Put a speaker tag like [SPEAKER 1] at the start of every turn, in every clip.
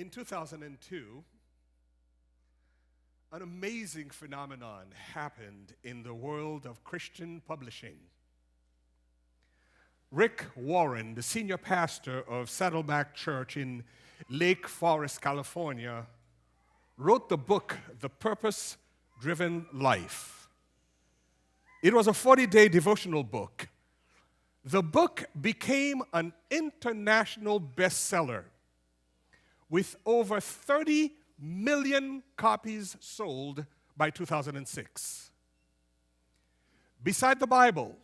[SPEAKER 1] In 2002, an amazing phenomenon happened in the world of Christian publishing. Rick Warren, the senior pastor of Saddleback Church in Lake Forest, California, wrote the book, The Purpose-Driven Life. It was a 40-day devotional book. The book became an international bestseller with over 30 million copies sold by 2006. Beside the Bible,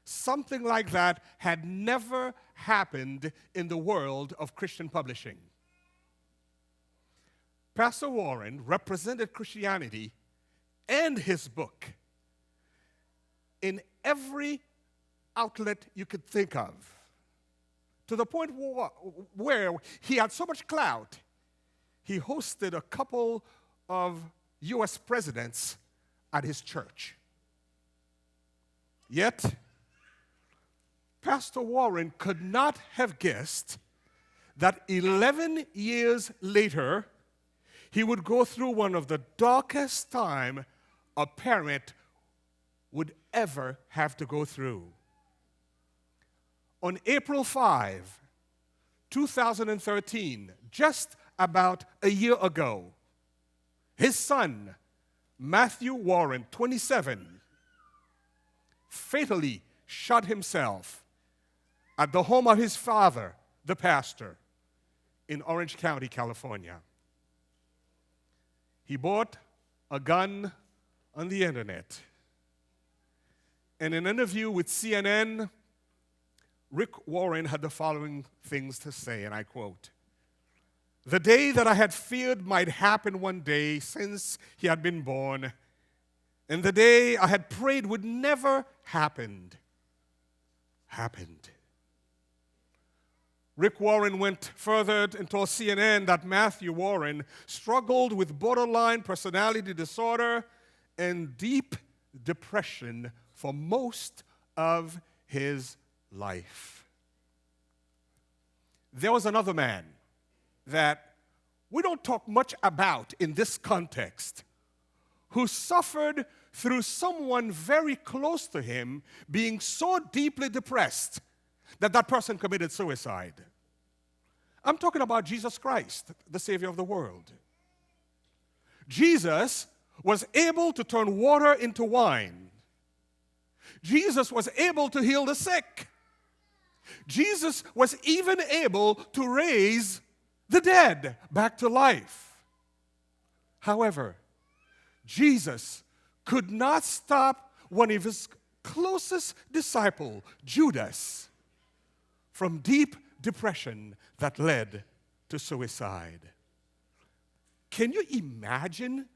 [SPEAKER 1] something like that had never happened in the world of Christian publishing. Pastor Warren represented Christianity and his book in every outlet you could think of, to the point where he had so much clout, he hosted a couple of U.S. presidents at his church. Yet, Pastor Warren could not have guessed that 11 years later, he would go through one of the darkest times a parent would ever have to go through. On April 5, 2013, just about a year ago, his son, Matthew Warren, 27, fatally shot himself at the home of his father, the pastor, in Orange County, California. He bought a gun on the internet. In an interview with CNN, Rick Warren had the following things to say, and I quote, "The day that I had feared might happen one day since he had been born, and the day I had prayed would never happen, happened." Rick Warren went further and told CNN that Matthew Warren struggled with borderline personality disorder and deep depression for most of his life. There was another man that we don't talk much about in this context, who suffered through someone very close to him being so deeply depressed that that person committed suicide. I'm talking about Jesus Christ, the Savior of the world. Jesus was able to turn water into wine. Jesus was able to heal the sick. Jesus was even able to raise the dead back to life. However, Jesus could not stop one of his closest disciples, Judas, from deep depression that led to suicide. Can you imagine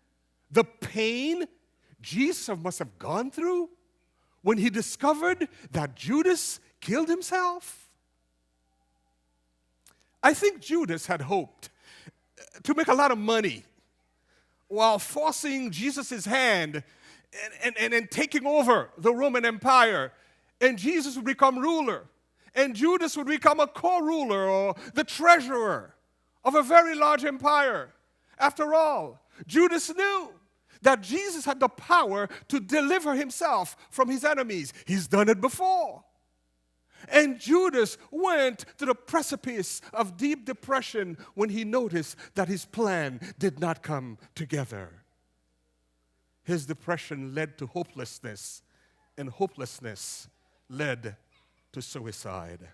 [SPEAKER 1] the pain Jesus must have gone through when he discovered that Judas killed himself? I think Judas had hoped to make a lot of money while forcing Jesus' hand and taking over the Roman Empire, and Jesus would become ruler, and Judas would become a co-ruler or the treasurer of a very large empire. After all, Judas knew that Jesus had the power to deliver himself from his enemies. He's done it before. And Judas went to the precipice of deep depression when he noticed that his plan did not come together. His depression led to hopelessness, and hopelessness led to suicide.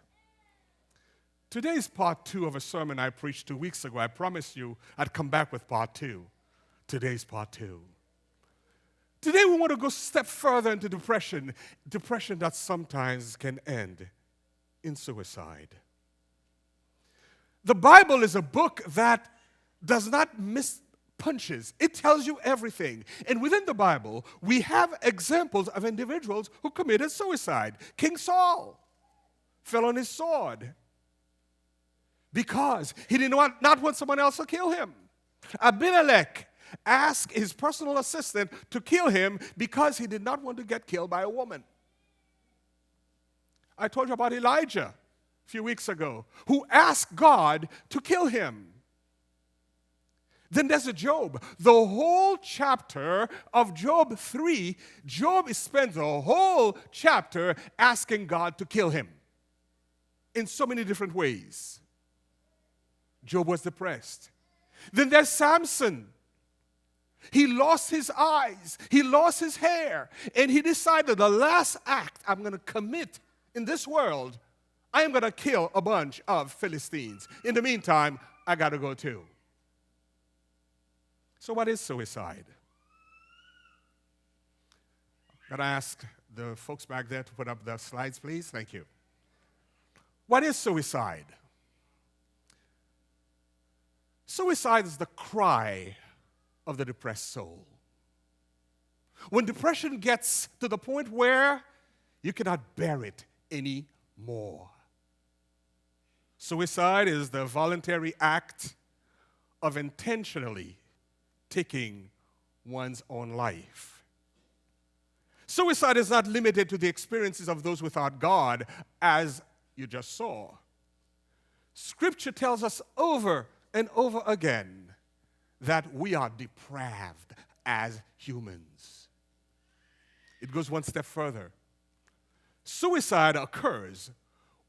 [SPEAKER 1] Today's part 2 of a sermon I preached 2 weeks ago. I promised you I'd come back with part 2. Today's part 2. Today we want to go a step further into depression that sometimes can end in suicide. The Bible is a book that does not miss punches. It tells you everything. And within the Bible, we have examples of individuals who committed suicide. King Saul fell on his sword because he did not want someone else to kill him. Abimelech asked his personal assistant to kill him because he did not want to get killed by a woman. I told you about Elijah a few weeks ago, who asked God to kill him Then there's a Job. The whole chapter of Job 3, Job spends a whole chapter asking God to kill him in so many different ways. Job was depressed. Then there's Samson. He lost his eyes, he lost his hair, and he decided the last act I'm going to commit in this world, I am going to kill a bunch of Philistines. In the meantime, I got to go too. So what is suicide? Got to ask the folks back there to put up the slides, please. Thank you. What is suicide? Suicide is the cry of the depressed soul. When depression gets to the point where you cannot bear it anymore. Suicide is the voluntary act of intentionally taking one's own life. Suicide is not limited to the experiences of those without God, as you just saw. Scripture tells us over and over again that we are depraved as humans. It goes one step further. Suicide occurs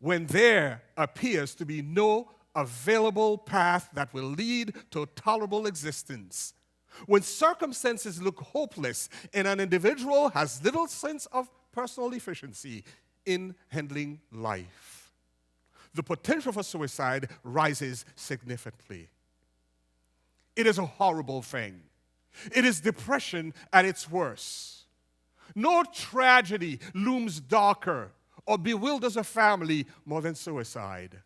[SPEAKER 1] when there appears to be no available path that will lead to a tolerable existence. When circumstances look hopeless and an individual has little sense of personal efficiency in handling life, the potential for suicide rises significantly. It is a horrible thing. It is depression at its worst. No tragedy looms darker or bewilders a family more than suicide.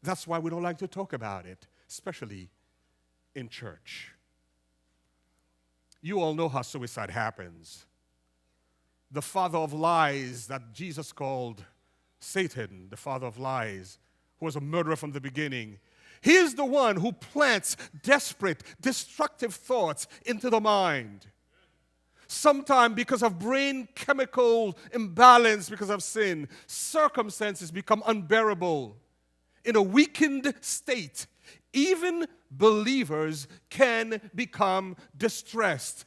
[SPEAKER 1] That's why we don't like to talk about it, especially in church. You all know how suicide happens. The father of lies that Jesus called Satan, the father of lies, who was a murderer from the beginning, he is the one who plants desperate, destructive thoughts into the mind. Sometimes because of brain chemical imbalance, because of sin, circumstances become unbearable. In a weakened state, even believers can become distressed,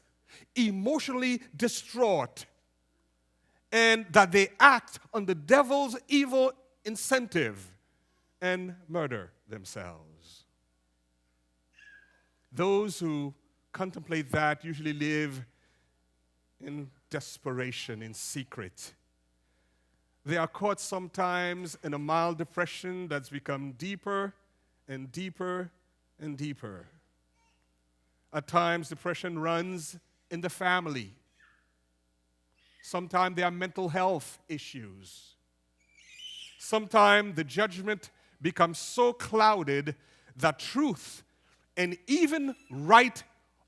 [SPEAKER 1] emotionally distraught, and that they act on the devil's evil incentive and murder themselves. Those who contemplate that usually live in desperation, in secret. They are caught sometimes in a mild depression that's become deeper and deeper and deeper. At times, depression runs in the family. Sometimes there are mental health issues. Sometimes the judgment becomes so clouded that truth, and even right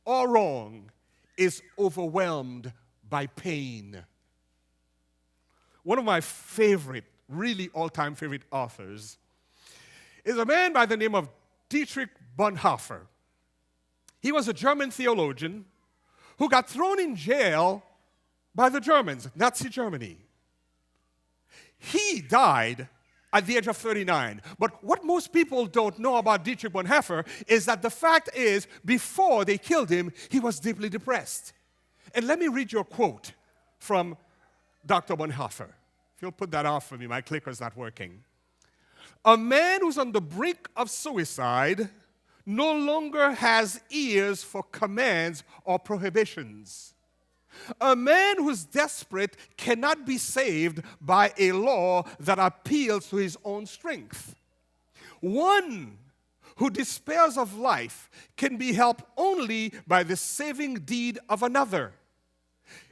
[SPEAKER 1] or wrong, is overwhelmed by pain. One of my favorite, really all-time favorite authors is a man by the name of Dietrich Bonhoeffer. He was a German theologian who got thrown in jail by the Germans, Nazi Germany. He died at the age of 39. But what most people don't know about Dietrich Bonhoeffer is that the fact is, before they killed him, he was deeply depressed. And let me read you a quote from Dr. Bonhoeffer. If you'll put that off for me, my clicker's not working. A man who's on the brink of suicide no longer has ears for commands or prohibitions. A man who's desperate cannot be saved by a law that appeals to his own strength. One who despairs of life can be helped only by the saving deed of another.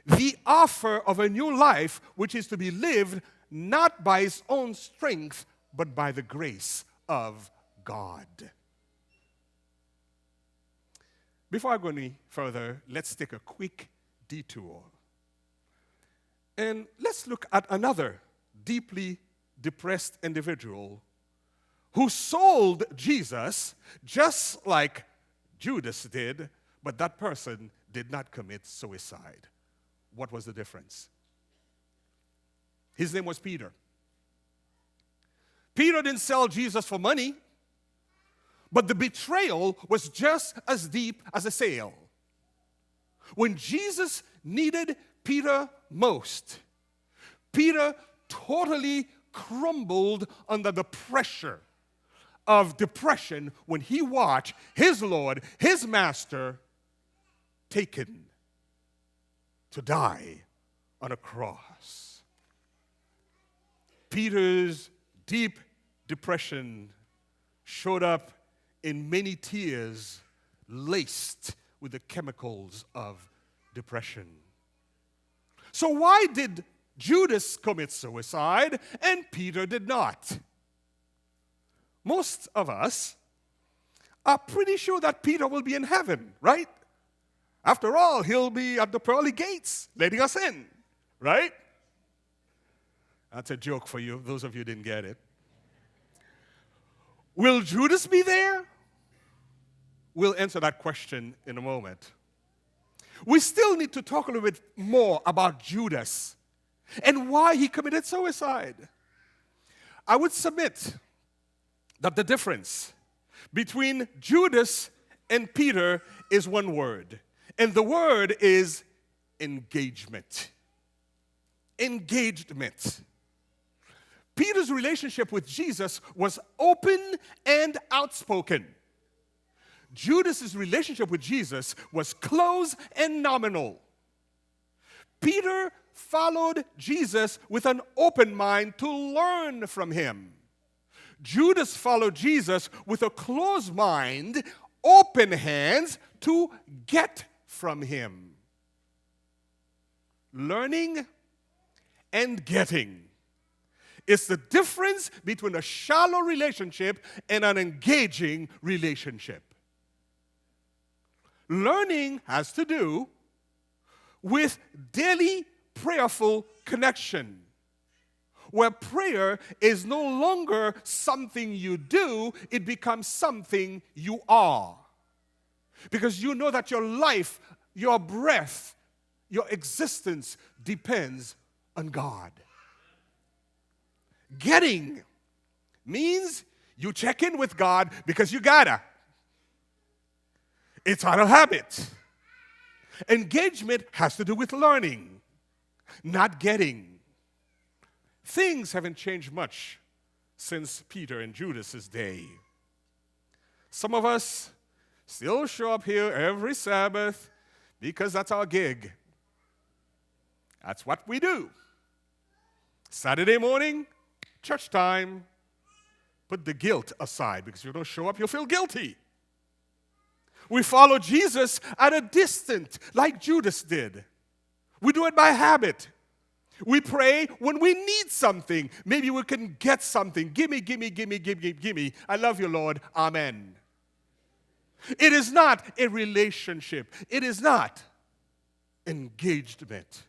[SPEAKER 1] The offer of a new life, which is to be lived not by his own strength, but by the grace of God. Before I go any further, let's take a quick detour. And let's look at another deeply depressed individual who sold Jesus just like Judas did, but that person did not commit suicide. What was the difference? His name was Peter. Peter didn't sell Jesus for money, But the betrayal was just as deep as a sail. When Jesus needed Peter most, Peter totally crumbled under the pressure of depression when he watched his Lord, his master, taken to die on a cross. Peter's deep depression showed up in many tears laced with the chemicals of depression. So why did Judas commit suicide and Peter did not? Most of us are pretty sure that Peter will be in heaven, right? After all, he'll be at the pearly gates letting us in, right? That's a joke for you, those of you who didn't get it. Will Judas be there? We'll answer that question in a moment. We still need to talk a little bit more about Judas and why he committed suicide. I would submit that the difference between Judas and Peter is one word, and the word is engagement. Engagement. Peter's relationship with Jesus was open and outspoken. Judas's relationship with Jesus was close and nominal. Peter followed Jesus with an open mind to learn from him. Judas followed Jesus with a closed mind, open hands to get from him. Learning and getting is the difference between a shallow relationship and an engaging relationship. Learning has to do with daily prayerful connection, where prayer is no longer something you do, it becomes something you are. Because you know that your life, your breath, your existence depends on God. Getting means you check in with God because you gotta. It's out of habit. Engagement has to do with learning, not getting. Things haven't changed much since Peter and Judas's day. Some of us still show up here every Sabbath because that's our gig. That's what we do. Saturday morning, church time. Put the guilt aside because if you don't show up, you'll feel guilty. We follow Jesus at a distance, like Judas did. We do it by habit. We pray when we need something. Maybe we can get something. Gimme, gimme, gimme, gimme, gimme. I love you, Lord. Amen. It is not a relationship. It is not engagement.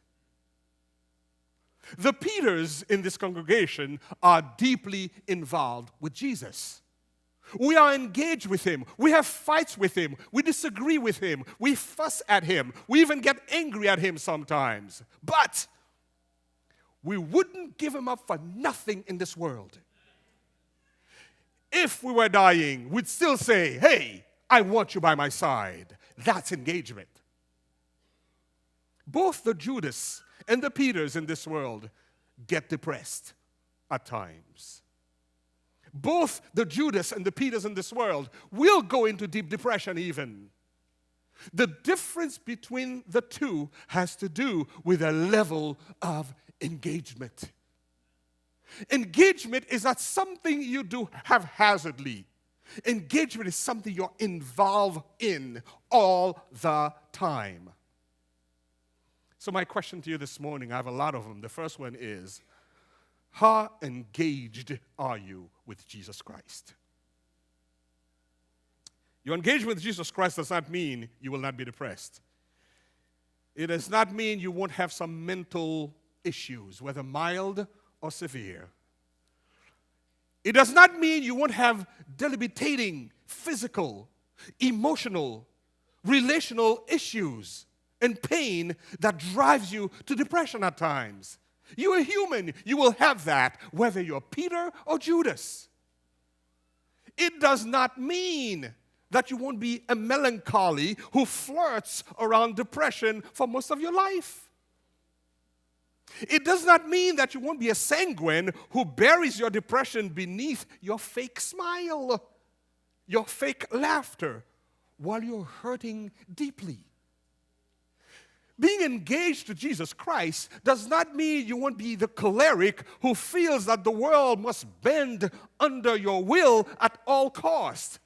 [SPEAKER 1] The Peters in this congregation are deeply involved with Jesus. We are engaged with him. We have fights with him. We disagree with him. We fuss at him. We even get angry at him sometimes. But we wouldn't give him up for nothing in this world. If we were dying, we'd still say, hey, I want you by my side. That's engagement. Both the Judas and the Peters in this world get depressed at times. Both the Judas and the Peters in this world will go into deep depression even. The difference between the two has to do with a level of engagement. Engagement is not something you do haphazardly. Engagement is something you're involved in all the time. So my question to you this morning, I have a lot of them. The first one is, how engaged are you with Jesus Christ? Your engagement with Jesus Christ does not mean you will not be depressed. It does not mean you won't have some mental issues, whether mild or severe. It does not mean you won't have debilitating physical, emotional, relational issues and pain that drives you to depression at times. You are human. You will have that, whether you're Peter or Judas. It does not mean that you won't be a melancholy who flirts around depression for most of your life. It does not mean that you won't be a sanguine who buries your depression beneath your fake smile, your fake laughter, while you're hurting deeply. Being engaged to Jesus Christ does not mean you won't be the choleric who feels that the world must bend under your will at all costs.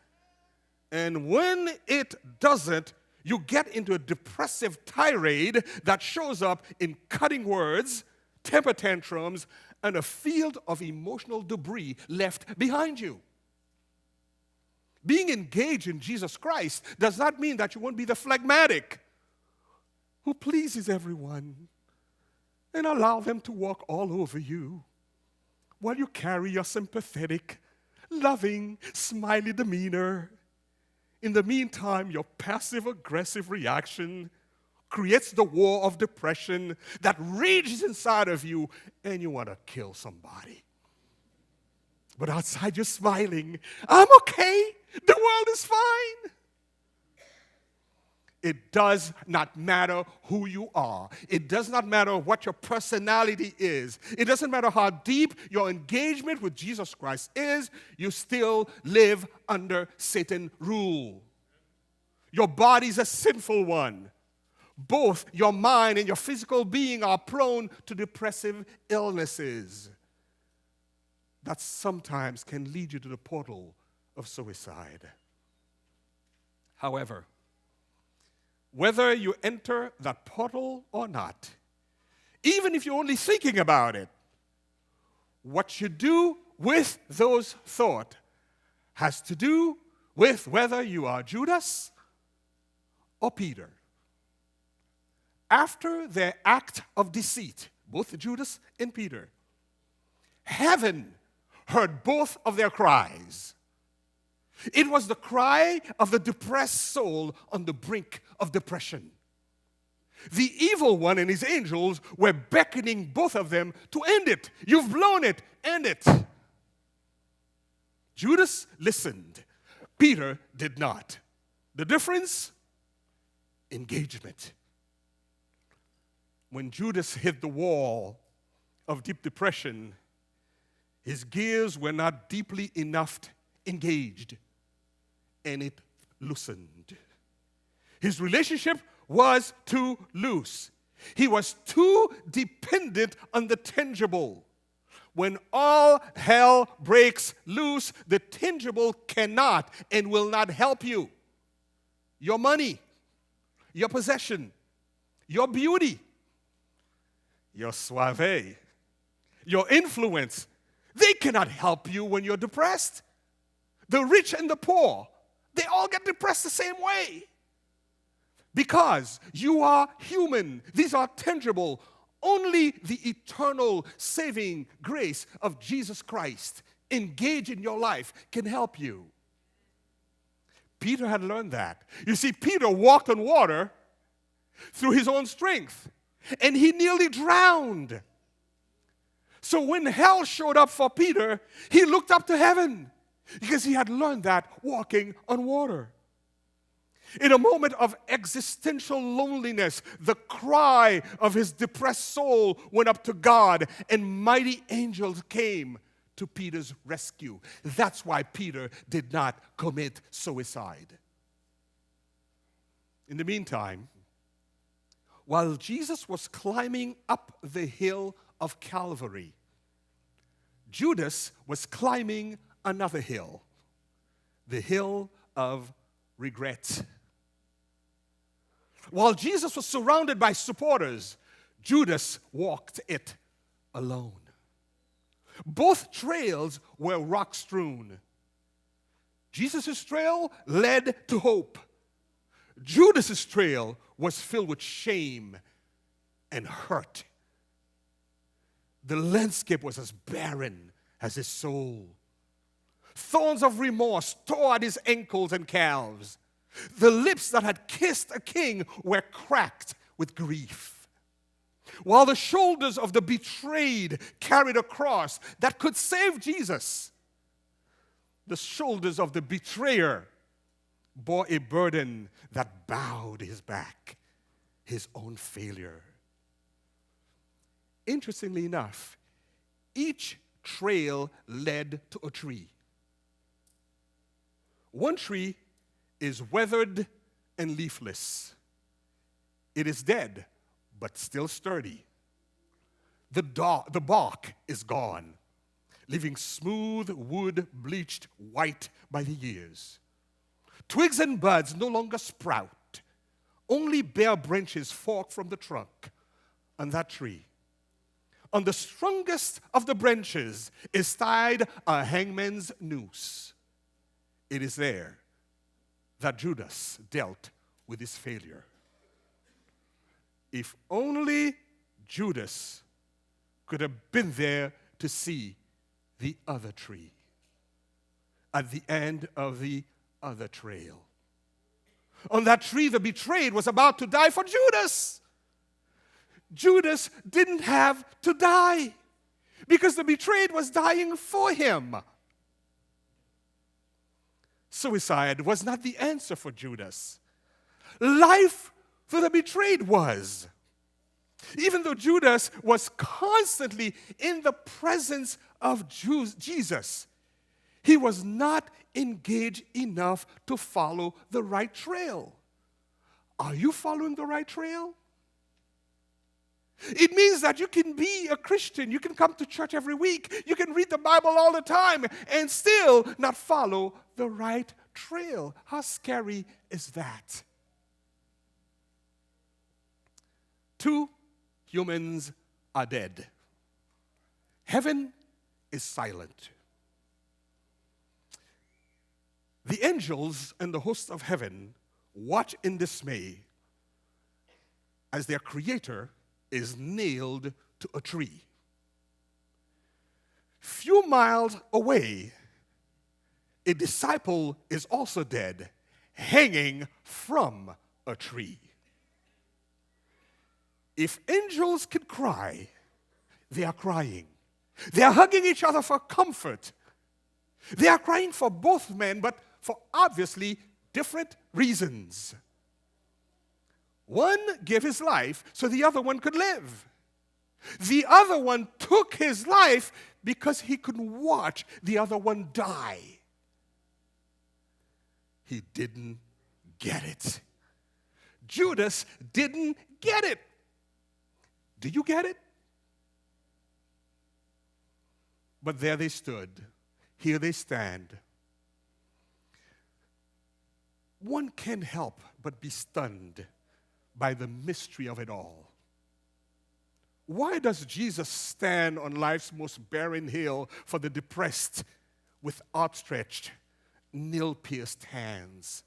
[SPEAKER 1] And when it doesn't, you get into a depressive tirade that shows up in cutting words, temper tantrums, and a field of emotional debris left behind you. Being engaged in Jesus Christ does not mean that you won't be the phlegmatic who pleases everyone and allow them to walk all over you while you carry your sympathetic, loving, smiley demeanor. In the meantime, your passive-aggressive reaction creates the war of depression that rages inside of you, and you want to kill somebody. But outside, you're smiling. I'm okay. The world is fine. It does not matter who you are. It does not matter what your personality is. It doesn't matter how deep your engagement with Jesus Christ is. You still live under Satan's rule. Your body's a sinful one. Both your mind and your physical being are prone to depressive illnesses that sometimes can lead you to the portal of suicide. However, whether you enter that portal or not, even if you're only thinking about it, what you do with those thoughts has to do with whether you are Judas or Peter. After their act of deceit, both Judas and Peter, heaven heard both of their cries. It was the cry of the depressed soul on the brink of depression. The evil one and his angels were beckoning both of them to end it. You've blown it, end it. Judas listened. Peter did not. The difference? Engagement. When Judas hit the wall of deep depression, his gears were not deeply enough engaged, and it loosened. His relationship was too loose. He was too dependent on the tangible. When all hell breaks loose, the tangible cannot and will not help you. Your money, your possession, your beauty, your suave, your influence, they cannot help you when you're depressed. The rich and the poor, they all get depressed the same way. Because you are human. These are tangible. Only the eternal saving grace of Jesus Christ engaged in your life can help you. Peter had learned that. You see, Peter walked on water through his own strength, and he nearly drowned. So when hell showed up for Peter, he looked up to heaven because he had learned that walking on water. In a moment of existential loneliness, the cry of his depressed soul went up to God, and mighty angels came to Peter's rescue. That's why Peter did not commit suicide. In the meantime, while Jesus was climbing up the hill of Calvary, Judas was climbing another hill, the hill of regret. While Jesus was surrounded by supporters, Judas walked it alone. Both trails were rock-strewn. Jesus' trail led to hope. Judas' trail was filled with shame and hurt. The landscape was as barren as his soul. Thorns of remorse tore at his ankles and calves. The lips that had kissed a king were cracked with grief, while the shoulders of the betrayed carried a cross that could save Jesus. the shoulders of the betrayer bore a burden that bowed his back, his own failure. Interestingly enough, each trail led to a tree. One tree is weathered and leafless. It is dead, but still sturdy. The bark is gone, leaving smooth wood bleached white by the years. Twigs and buds no longer sprout. Only bare branches fork from the trunk on that tree. On the strongest of the branches is tied a hangman's noose. It is there that Judas dealt with his failure. If only Judas could have been there to see the other tree at the end of the other trail. On that tree, the betrayed was about to die for Judas. Judas didn't have to die because the betrayed was dying for him. Suicide was not the answer for Judas. Life for the betrayed was. Even though Judas was constantly in the presence of Jesus, he was not engaged enough to follow the right trail. Are you following the right trail? It means that you can be a Christian, you can come to church every week, you can read the Bible all the time, and still not follow the right trail. How scary is that? 2 humans are dead. Heaven is silent. The angels and the hosts of heaven watch in dismay as their creator is nailed to a tree. Few miles away, a disciple is also dead, hanging from a tree. If angels could cry, they are crying. They are hugging each other for comfort. They are crying for both men, but for obviously different reasons. One gave his life so the other one could live. The other one took his life because he could watch the other one die. He didn't get it. Judas didn't get it. Do you get it? But there they stood. Here they stand. One can't help but be stunned by the mystery of it all. Why does Jesus stand on life's most barren hill for the depressed with outstretched, nail-pierced hands?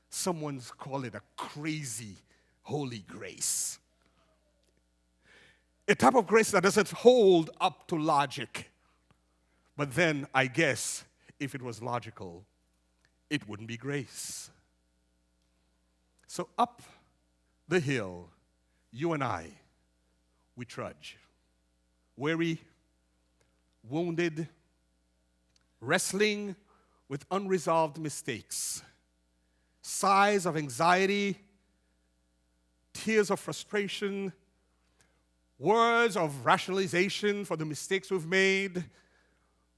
[SPEAKER 1] Someone's called it a crazy holy grace. A type of grace that doesn't hold up to logic. But then, I guess, if it was logical, it wouldn't be grace. So up the hill, you and I, we trudge. Weary, wounded, wrestling with unresolved mistakes, sighs of anxiety, tears of frustration, words of rationalization for the mistakes we've made,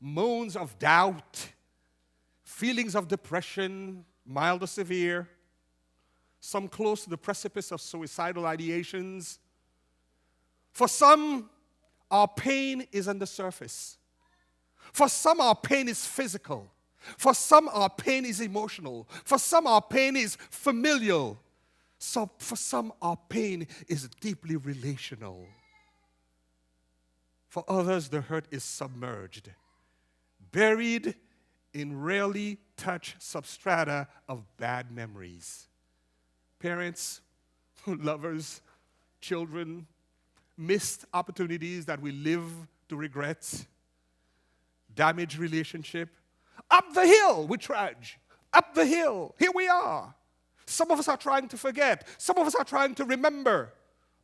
[SPEAKER 1] moans of doubt, feelings of depression, mild or severe, some close to the precipice of suicidal ideations. For some, our pain is on the surface. For some, our pain is physical. For some, our pain is emotional. For some, our pain is familial. So for some, our pain is deeply relational. For others, the hurt is submerged, buried in rarely touched substrata of bad memories. Parents, lovers, children, missed opportunities that we live to regret, damaged relationship. Up the hill we trudge. Up the hill, here we are. Some of us are trying to forget. Some of us are trying to remember.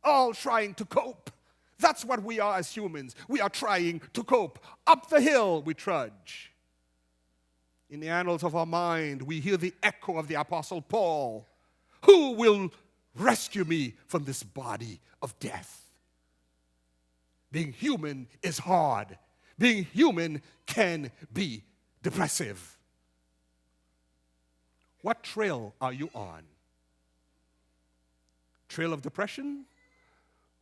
[SPEAKER 1] All trying to cope. That's what we are as humans. We are trying to cope. Up the hill we trudge. In the annals of our mind, we hear the echo of the Apostle Paul. Who will rescue me from this body of death? Being human is hard. Being human can be depressive. What trail are you on? Trail of depression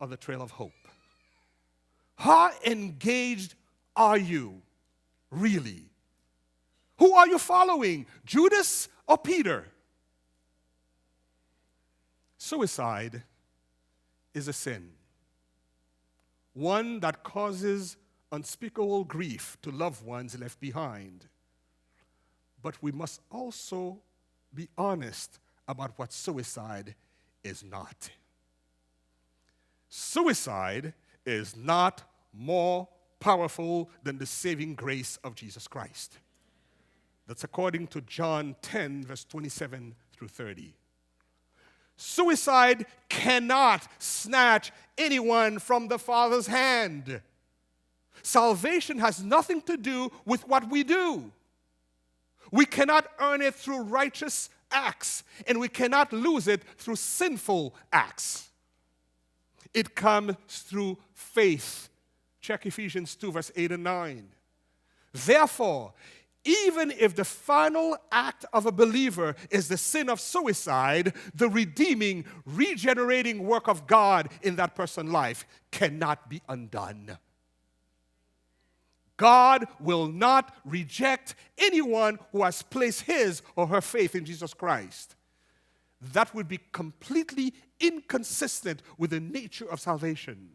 [SPEAKER 1] or the trail of hope? How engaged are you really? Who are you following, Judas or Peter? Suicide is a sin, one that causes unspeakable grief to loved ones left behind. But we must also be honest about what suicide is not. Suicide is not more powerful than the saving grace of Jesus Christ. That's according to John 10, verse 27 through 30. Suicide cannot snatch anyone from the Father's hand. Salvation has nothing to do with what we do. We cannot earn it through righteous acts, and we cannot lose it through sinful acts. It comes through faith. Check Ephesians 2, verse 8 and 9. Therefore, even if the final act of a believer is the sin of suicide, the redeeming, regenerating work of God in that person's life cannot be undone. God will not reject anyone who has placed his or her faith in Jesus Christ. That would be completely inconsistent with the nature of salvation.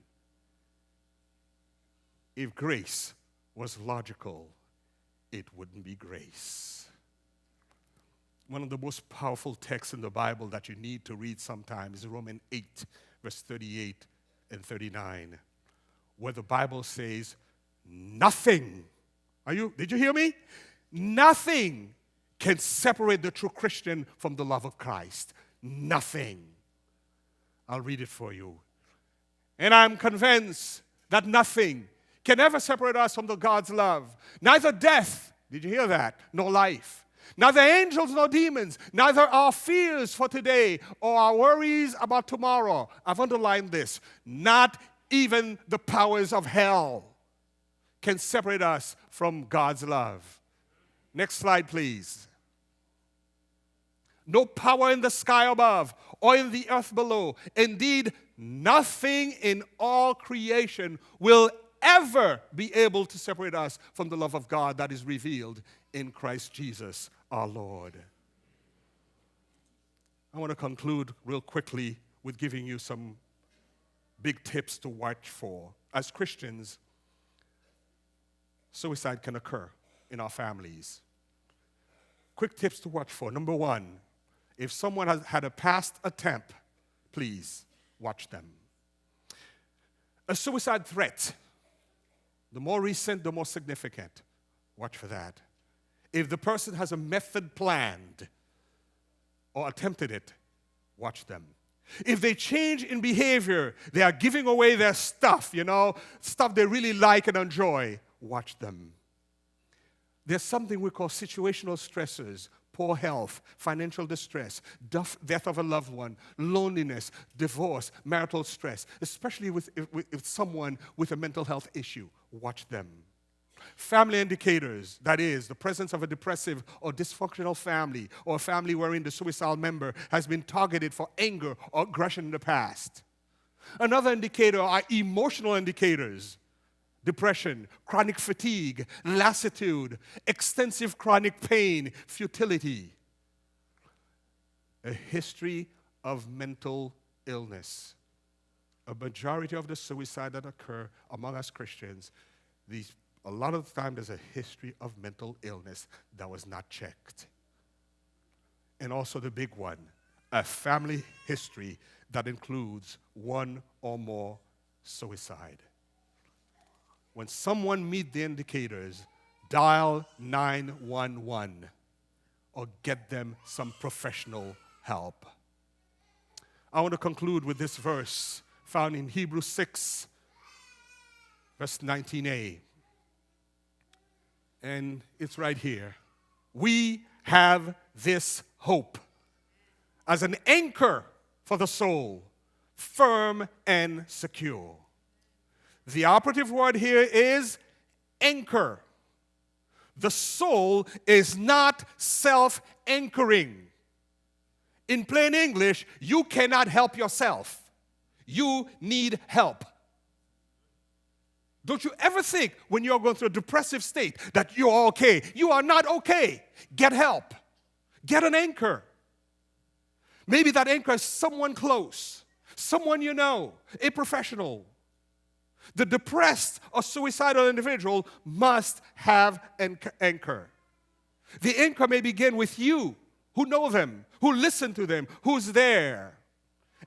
[SPEAKER 1] If grace was logical, it wouldn't be grace. One of the most powerful texts in the Bible that you need to read sometime is Romans 8, verse 38 and 39, where the Bible says, nothing, did you hear me? Nothing can separate the true Christian from the love of Christ. Nothing. I'll read it for you. And I'm convinced that nothing can ever separate us from the God's love. Neither death, did you hear that? Nor life. Neither angels nor demons. Neither our fears for today or our worries about tomorrow. I've underlined this. Not even the powers of hell can separate us from God's love. Next slide, please. No power in the sky above or in the earth below. Indeed, nothing in all creation will ever be able to separate us from the love of God that is revealed in Christ Jesus our Lord. I want to conclude real quickly with giving you some big tips to watch for. As Christians, suicide can occur in our families. Quick tips to watch for. Number one, if someone has had a past attempt, please watch them. A suicide threat, the more recent, the more significant. Watch for that. If the person has a method planned or attempted it, watch them. If they change in behavior, they are giving away their stuff, stuff they really like and enjoy, watch them. There's something we call situational stressors: poor health, financial distress, death of a loved one, loneliness, divorce, marital stress, especially with someone with a mental health issue. Watch them. Family indicators, that is, the presence of a depressive or dysfunctional family, or a family wherein the suicidal member has been targeted for anger or aggression in the past. Another indicator are emotional indicators: depression, chronic fatigue, lassitude, extensive chronic pain, futility. A history of mental illness. A majority of the suicide that occur among us Christians, a lot of the time there's a history of mental illness that was not checked. And also the big one, a family history that includes one or more suicide. When someone meets the indicators, dial 911 or get them some professional help. I want to conclude with this verse found in Hebrews 6, verse 19a. And it's right here. we have this hope as an anchor for the soul, firm and secure. The operative word here is anchor. The soul is not self-anchoring. In plain English, you cannot help yourself. You need help. Don't you ever think when you're going through a depressive state that you're okay. You are not okay. Get help. Get an anchor. Maybe that anchor is someone close, someone you know, a professional. The depressed or suicidal individual must have an anchor. The anchor may begin with you, who know them, who listen to them, who's there.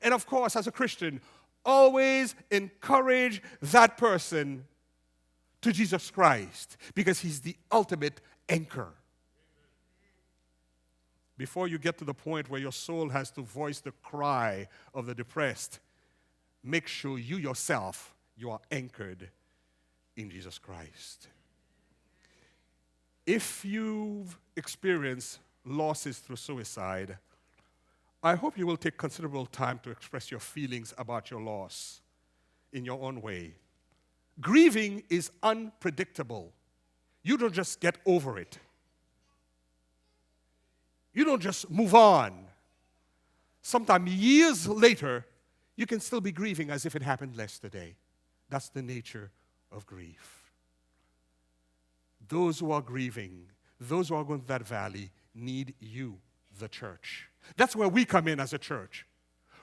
[SPEAKER 1] And of course, as a Christian, always encourage that person to Jesus Christ because he's the ultimate anchor. Before you get to the point where your soul has to voice the cry of the depressed, make sure you yourself, you are anchored in Jesus Christ. If you've experienced losses through suicide, I hope you will take considerable time to express your feelings about your loss in your own way. Grieving is unpredictable. You don't just get over it. You don't just move on. Sometimes years later, you can still be grieving as if it happened yesterday. That's the nature of grief. Those who are grieving, those who are going through that valley, need you, the church. That's where we come in as a church.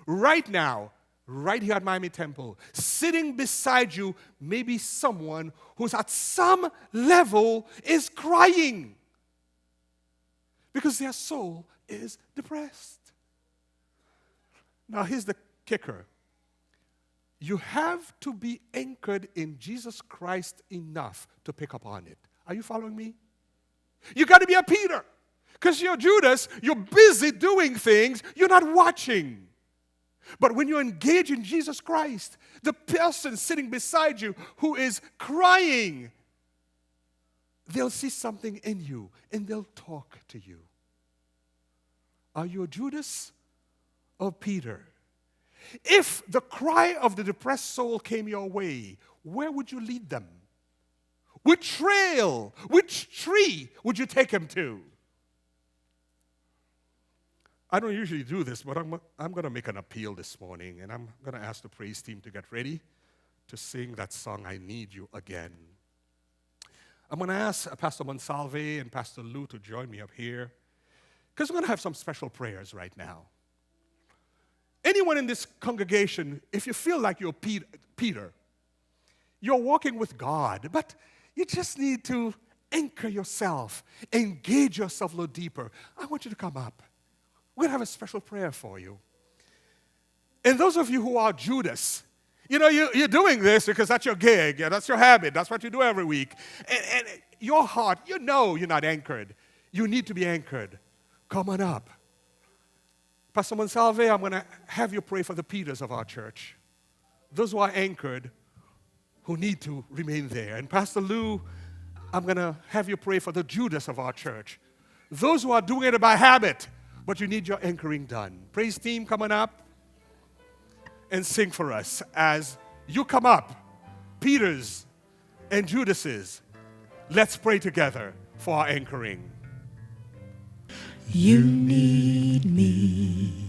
[SPEAKER 1] Right now, right here at Miami Temple, sitting beside you may be someone who's at some level is crying because their soul is depressed. Now, here's the kicker. You have to be anchored in Jesus Christ enough to pick up on it. Are you following me? You got to be a Peter. Because you're Judas, you're busy doing things, you're not watching. But when you engage in Jesus Christ, the person sitting beside you who is crying, they'll see something in you and they'll talk to you. Are you a Judas or Peter? If the cry of the depressed soul came your way, where would you lead them? Which trail, which tree would you take them to? I don't usually do this, but I'm going to make an appeal this morning, and I'm going to ask the praise team to get ready to sing that song, I Need You Again. I'm going to ask Pastor Monsalve and Pastor Lou to join me up here, because we're going to have some special prayers right now. Anyone in this congregation, if you feel like you're Peter, you're walking with God, but you just need to anchor yourself, engage yourself a little deeper, I want you to come up. We're going to have a special prayer for you. And those of you who are Judas, you know, you're doing this because that's your gig, that's your habit, that's what you do every week. And your heart, you know you're not anchored. You need to be anchored. Come on up. Pastor Monsalve, I'm going to have you pray for the Peters of our church. Those who are anchored, who need to remain there. And Pastor Lou, I'm going to have you pray for the Judas of our church. Those who are doing it by habit, but you need your anchoring done. Praise team, come on up and sing for us as you come up, Peters and Judases. Let's pray together for our anchoring.
[SPEAKER 2] You need me.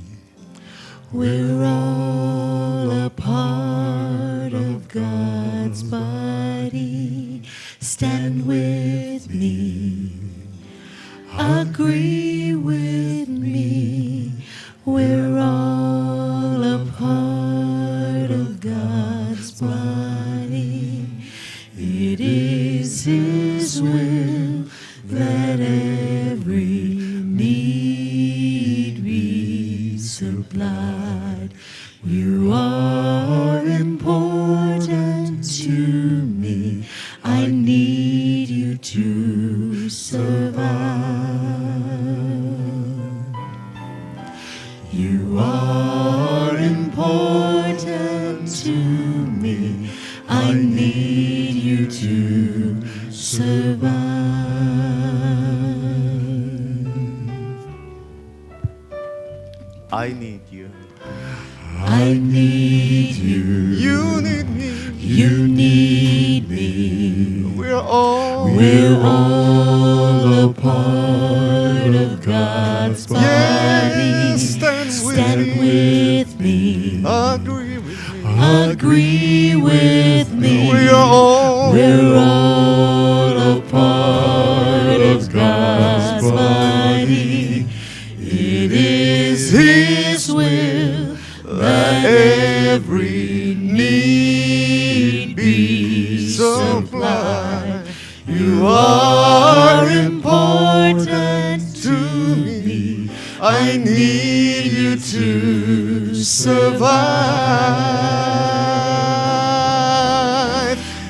[SPEAKER 2] We're all a part of God's body. Stand with me. Agree with me. We're all a part of God's body. It is His will that every need be supplied. You are important to me. I need you to survive. You are important to me. I need you to survive.
[SPEAKER 3] I need you.
[SPEAKER 2] I need you.
[SPEAKER 3] You need me.
[SPEAKER 2] You need me.
[SPEAKER 3] We're all
[SPEAKER 2] a part of God's body.
[SPEAKER 3] Yes, stand
[SPEAKER 2] with me.
[SPEAKER 3] Agree with me.
[SPEAKER 2] Agree with me.
[SPEAKER 3] We're all
[SPEAKER 2] a part of God's body. It is His will that every need be supplied. You are important to me. I need you to survive.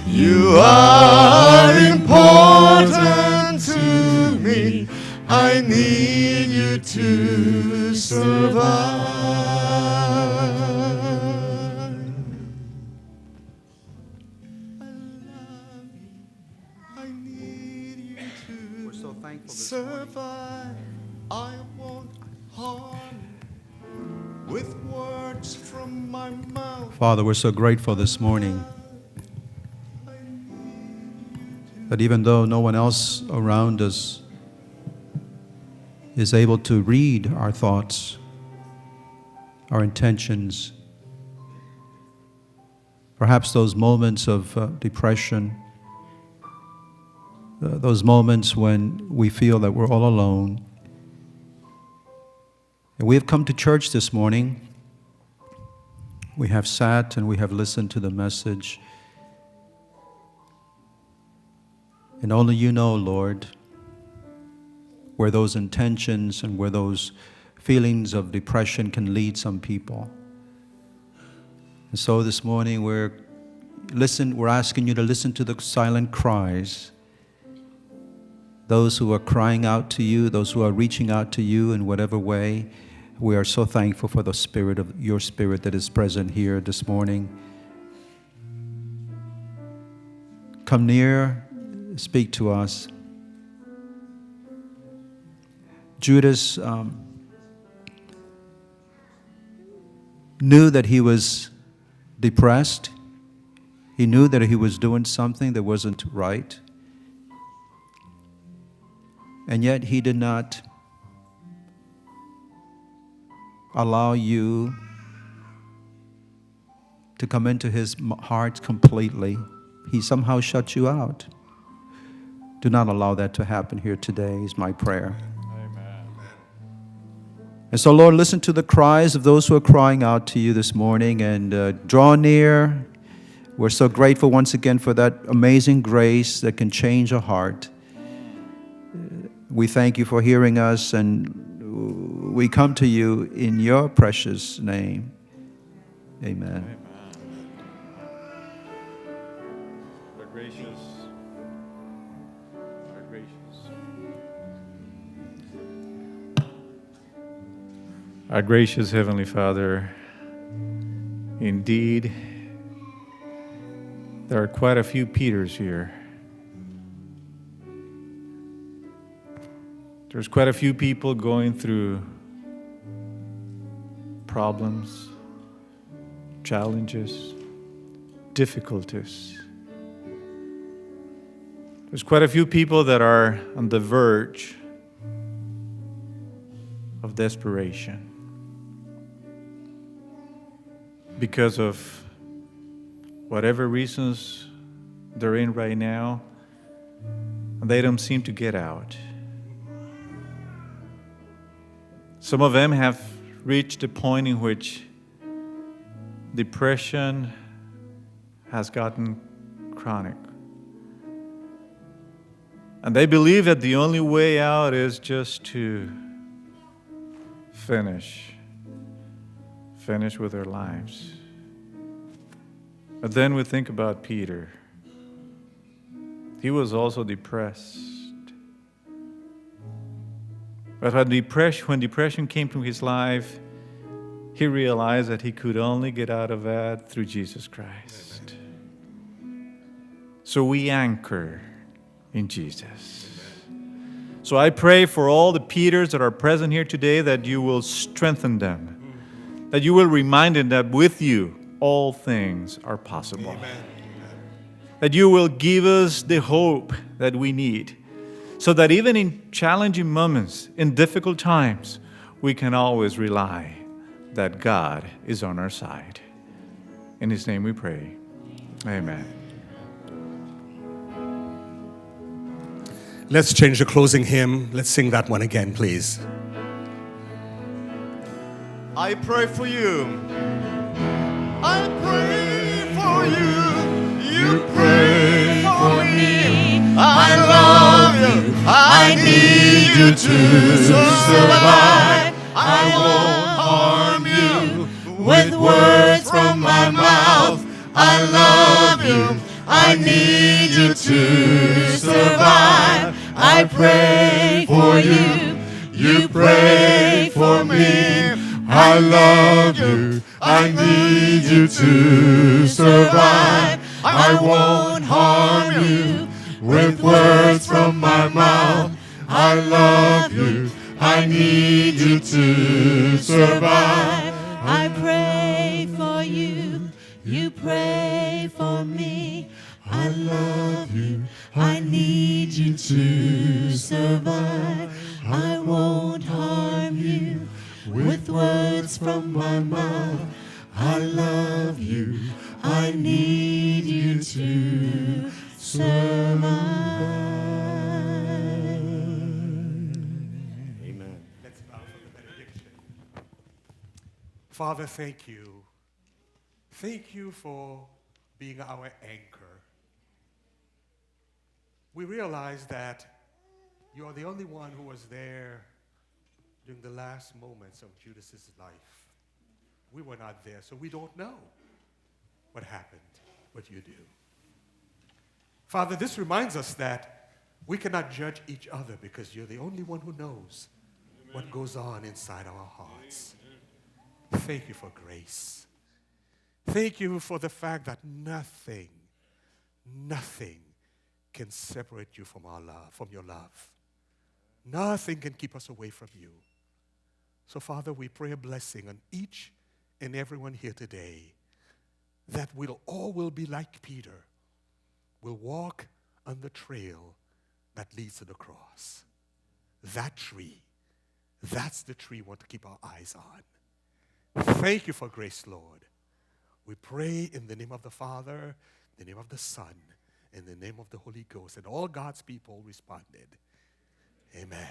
[SPEAKER 2] You are important to me. I need you to survive.
[SPEAKER 3] We're so thankful this survive. I won't harm with words from my mouth.
[SPEAKER 4] Father, we're so grateful this morning that even though no one else around us is able to read our thoughts, our intentions, perhaps those moments of depression, those moments when we feel that we're all alone. And we have come to church this morning. We have sat and we have listened to the message. And only you know, Lord, where those intentions and where those feelings of depression can lead some people. And so this morning we're asking you to listen to the silent cries. Those who are crying out to you, those who are reaching out to you in whatever way. We are so thankful for the spirit of your spirit that is present here this morning. Come near, speak to us. Judas knew that he was depressed. He knew that he was doing something that wasn't right. And yet he did not allow you to come into his heart completely. He somehow shut you out. Do not allow that to happen here today, is my prayer. Amen. And so, Lord, listen to the cries of those who are crying out to you this morning and draw near. We're so grateful once again for that amazing grace that can change a heart. We thank you for hearing us, and we come to you in your precious name. Amen.
[SPEAKER 5] Our gracious Heavenly Father, indeed, there are quite a few Peters here. There's quite a few people going through problems, challenges, difficulties. There's quite a few people that are on the verge of desperation because of whatever reasons they're in right now, and they don't seem to get out. Some of them have reached a point in which depression has gotten chronic. And they believe that the only way out is just to finish with their lives. But then we think about Peter. He was also depressed. But when depression came to his life, he realized that he could only get out of that through Jesus Christ. So we anchor in Jesus. So I pray for all the Peters that are present here today that you will strengthen them, that you will remind them that with you all things are possible.
[SPEAKER 1] Amen.
[SPEAKER 5] That you will give us the hope that we need, so that even in challenging moments, in difficult times, we can always rely that God is on our side. In His name we pray. Amen.
[SPEAKER 1] Let's change the closing hymn. Let's sing that one again, please.
[SPEAKER 2] I pray for you. I pray for you. You pray for me. I love you. I need you to survive. I won't harm you with words from my mouth. I love you. I need you to survive. I pray for you. You pray for me. I love you. I need you to survive. I won't harm you with words from my mouth. I love you. I need you to survive.
[SPEAKER 6] I pray for you. You pray for me. I love you. I need you to survive. I won't harm you with words from my mouth. I love you. I need you to survive.
[SPEAKER 1] Amen. Let's bow for the benediction. Father, thank you. Thank you for being our anchor. We realize that you are the only one who was there during the last moments of Judas's life. We were not there, so we don't know what happened, but you do. Father, this reminds us that we cannot judge each other because you're the only one who knows what goes on inside our hearts. Thank you for grace. Thank you for the fact that nothing can separate you from our love, from your love. Nothing can keep us away from you. So, Father, we pray a blessing on each and everyone here today, that we'll all will be like Peter. We'll walk on the trail that leads to the cross. That tree, that's the tree we want to keep our eyes on. Thank you for grace, Lord. We pray in the name of the Father, the name of the Son, in the name of the Holy Ghost. And all God's people responded. Amen.